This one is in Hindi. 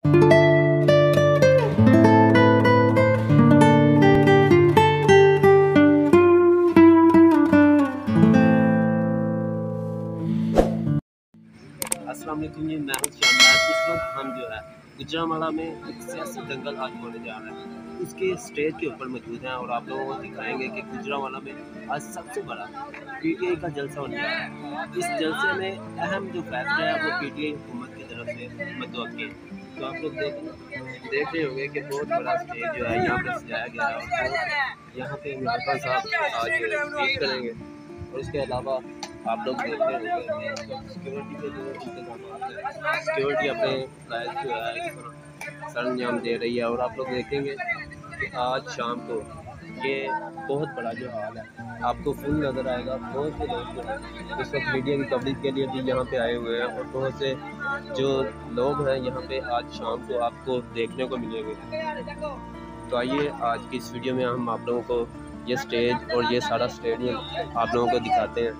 अस्सलाम वालेकुम जी, मैं हूं शानदार। इस वक्त हम जो है गुजरांवाला में एक सियासी दंगल आज होने जा रहा है, उसके स्टेज के ऊपर मौजूद हैं और आप लोगों को दिखाएंगे कि गुजरांवाला में आज सबसे बड़ा पीटीआई का जलसा होने जा रहा है। इस जलसे में अहम जो फैसला है वो पीटीआई हुकूमत की तरफ से मुतवक्किल है। तो आप लोग देख रहे होंगे कि बहुत बड़ा स्टेज जो है यहाँ पर सजाया गया है और यहाँ पे इमरान साहब आज स्पीच करेंगे। और इसके अलावा आप लोग देख रहे होंगे सिक्योरिटी के जो इंतजाम है, सिक्योरिटी अपने लायक जो है सरंजाम दे रही है। और आप लोग देखेंगे कि आज शाम को ये बहुत बड़ा जो हाल है आपको फुल नज़र आएगा। बहुत से लोग जो है इस वक्त मीडिया की कवरेज के लिए भी यहाँ पे आए हुए हैं और बहुत से जो लोग हैं यहाँ पे आज शाम को आपको देखने को मिलेंगे। तो आइए आज की इस वीडियो में हम आप लोगों को ये स्टेज और ये सारा स्टेडियम आप लोगों को दिखाते हैं।